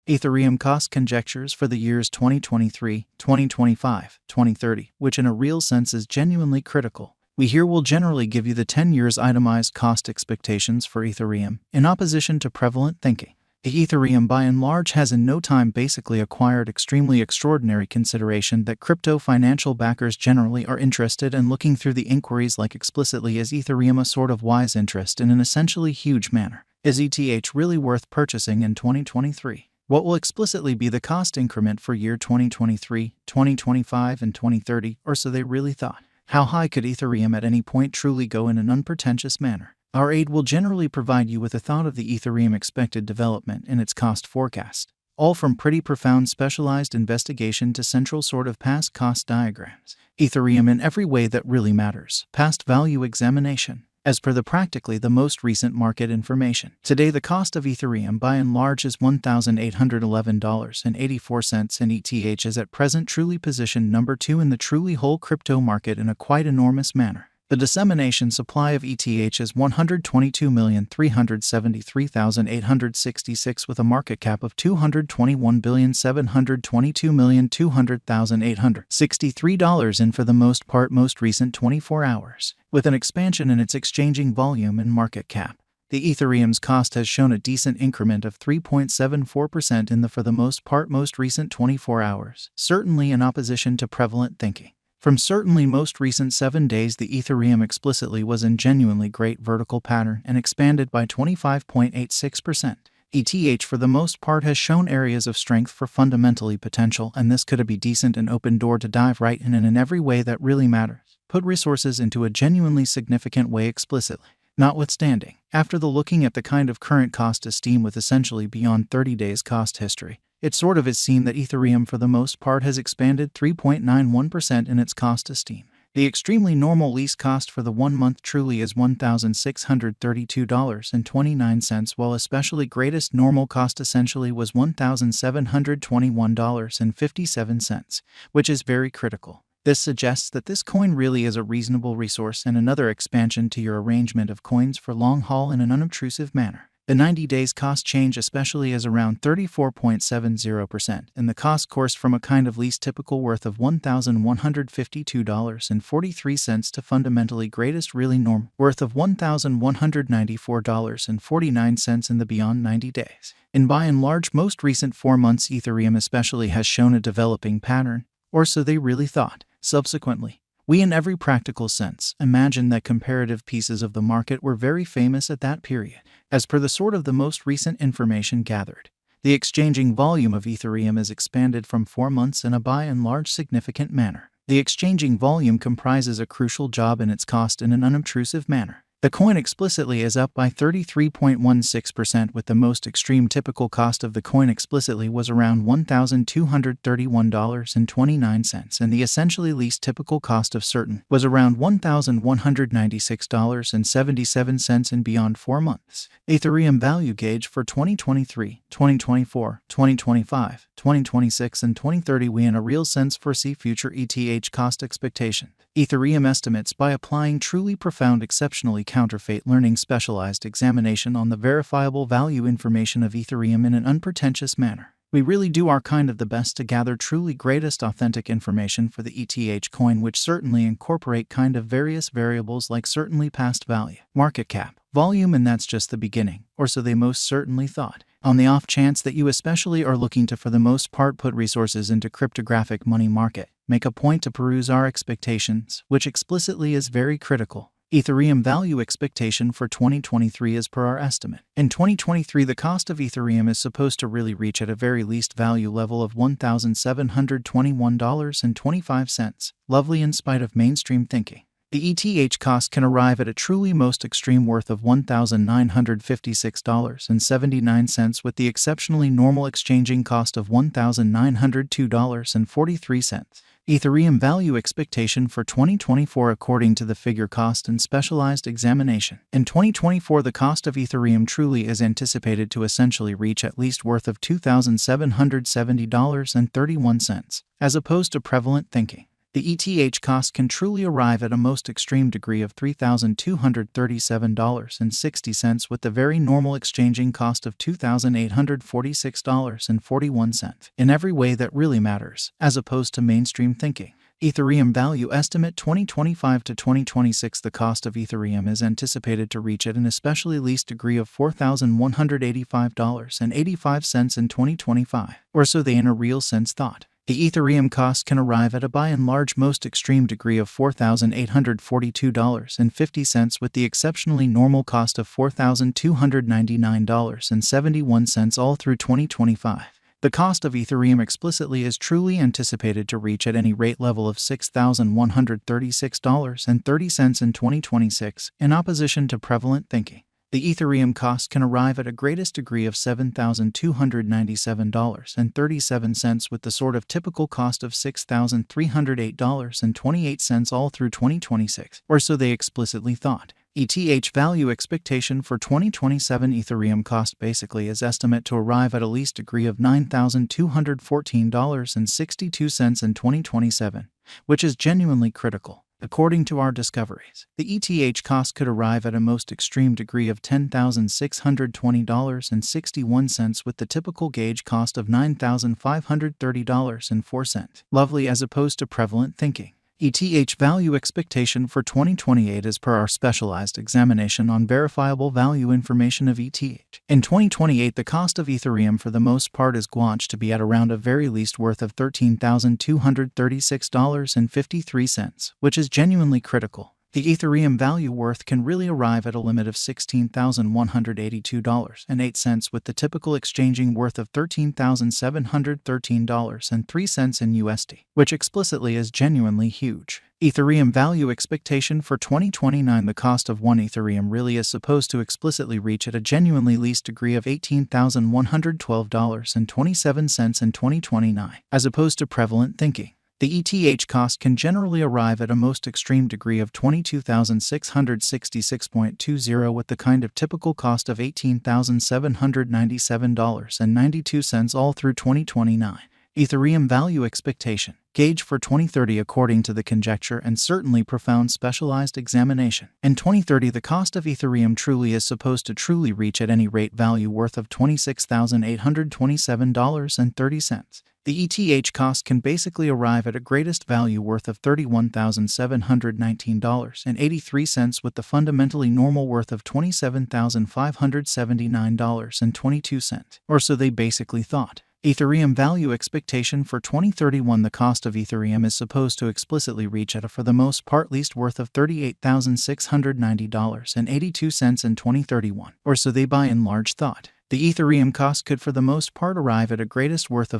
Ethereum cost conjectures for the years 2023, 2025, 2030, which in a real sense is genuinely critical. We here will generally give you the 10 years itemized cost expectations for Ethereum, in opposition to prevalent thinking. The Ethereum by and large has in no time basically acquired extremely extraordinary consideration that crypto financial backers generally are interested in looking through the inquiries like explicitly is Ethereum a sort of wise interest in an essentially huge manner. Is ETH really worth purchasing in 2023? What will explicitly be the cost increment for year 2023, 2025, and 2030, or so they really thought? How high could Ethereum at any point truly go in an unpretentious manner? Our aid will generally provide you with a thought of the Ethereum expected development and its cost forecast, all from pretty profound specialized investigation to central sort of past cost diagrams. Ethereum in every way that really matters, past value examination, as per practically the most recent market information. Today the cost of Ethereum by and large is $1,811.84 and ETH is at present truly positioned number 2 in the truly whole crypto market in a quite enormous manner. The dissemination supply of ETH is 122,373,866 with a market cap of $221,722,200,863 in for the most part most recent 24 hours, with an expansion in its exchanging volume and market cap. The Ethereum's cost has shown a decent increment of 3.74% in the for the most part most recent 24 hours, certainly in opposition to prevalent thinking. From certainly most recent 7 days the Ethereum explicitly was in genuinely great vertical pattern and expanded by 25.86%. ETH for the most part has shown areas of strength for fundamentally potential, and this could be decent and open door to dive right in and in every way that really matters. Put resources into a genuinely significant way explicitly. Notwithstanding, after the looking at the kind of current cost esteem with essentially beyond 30 days cost history, it sort of is seen that Ethereum for the most part has expanded 3.91% in its cost esteem. The extremely normal lease cost for the 1 month truly is $1,632.29, while especially greatest normal cost essentially was $1,721.57, which is very critical. This suggests that this coin really is a reasonable resource and another expansion to your arrangement of coins for long haul in an unobtrusive manner. The 90 days cost change especially is around 34.70%, and the cost course from a kind of least typical worth of $1,152.43 to fundamentally greatest really normal worth of $1,194.49 in the beyond 90 days. In by and large most recent 4 months Ethereum especially has shown a developing pattern, or so they really thought. Subsequently, we in every practical sense imagine that comparative pieces of the market were very famous at that period. As per the sort of the most recent information gathered, the exchanging volume of Ethereum is expanded from 4 months in a by and large significant manner. The exchanging volume comprises a crucial job in its cost in an unobtrusive manner. The coin explicitly is up by 33.16%, with the most extreme typical cost of the coin explicitly was around $1,231.29, and the essentially least typical cost of certain was around $1,196.77 in beyond 4 months. Ethereum value gauge for 2023, 2024, 2025, 2026, and 2030 we in a real sense foresee future ETH cost expectation. Ethereum estimates by applying truly profound exceptionally counterfeit learning specialized examination on the verifiable value information of Ethereum in an unpretentious manner. We really do our kind of the best to gather truly greatest authentic information for the ETH coin, which certainly incorporate kind of various variables like certainly past value, market cap, volume, and that's just the beginning, or so they most certainly thought. On the off chance that you especially are looking to for the most part put resources into cryptographic money market, make a point to peruse our expectations, which explicitly is very critical. Ethereum value expectation for 2023 is per our estimate. In 2023, the cost of Ethereum is supposed to really reach at a very least value level of $1,721.25, lovely in spite of mainstream thinking. The ETH cost can arrive at a truly most extreme worth of $1,956.79, with the exceptionally normal exchanging cost of $1,902.43. Ethereum value expectation for 2024 according to the figure cost and specialized examination. In 2024, the cost of Ethereum truly is anticipated to essentially reach at least worth of $2,770.31, as opposed to prevalent thinking. The ETH cost can truly arrive at a most extreme degree of $3,237.60 with the very normal exchanging cost of $2,846.41 in every way that really matters, as opposed to mainstream thinking. Ethereum value estimate 2025 to 2026. The cost of Ethereum is anticipated to reach at an especially least degree of $4,185.85 in 2025, or so they in a real sense thought. The Ethereum cost can arrive at a by and large most extreme degree of $4,842.50 with the exceptionally normal cost of $4,299.71 all through 2025. The cost of Ethereum explicitly is truly anticipated to reach at any rate level of $6,136.30 in 2026, in opposition to prevalent thinking. The Ethereum cost can arrive at a greatest degree of $7,297.37 with the sort of typical cost of $6,308.28 all through 2026, or so they explicitly thought. ETH value expectation for 2027. Ethereum cost basically is estimate to arrive at a least degree of $9,214.62 in 2027, which is genuinely critical. According to our discoveries, the ETH cost could arrive at a most extreme degree of $10,620.61 with the typical gauge cost of $9,530.04. Lovely as opposed to prevalent thinking. ETH value expectation for 2028 is per our specialized examination on verifiable value information of ETH. In 2028, the cost of Ethereum for the most part is gauged to be at around a very least worth of $13,236.53, which is genuinely critical. The Ethereum value worth can really arrive at a limit of $16,182.08 with the typical exchanging worth of $13,713.03 in USD, which explicitly is genuinely huge. Ethereum value expectation for 2029. The cost of one Ethereum really is supposed to explicitly reach at a genuinely least degree of $18,112.27 in 2029, as opposed to prevalent thinking. The ETH cost can generally arrive at a most extreme degree of $22,666.20 with the kind of typical cost of $18,797.92 all through 2029. Ethereum value expectation gauge for 2030 according to the conjecture and certainly profound specialized examination. In 2030, the cost of Ethereum truly is supposed to truly reach at any rate value worth of $26,827.30. The ETH cost can basically arrive at a greatest value worth of $31,719.83 with the fundamentally normal worth of $27,579.22, or so they basically thought. Ethereum value expectation for 2031. The cost of Ethereum is supposed to explicitly reach at a for the most part least worth of $38,690.82 in 2031, or so they by and large thought. The Ethereum cost could for the most part arrive at a greatest worth of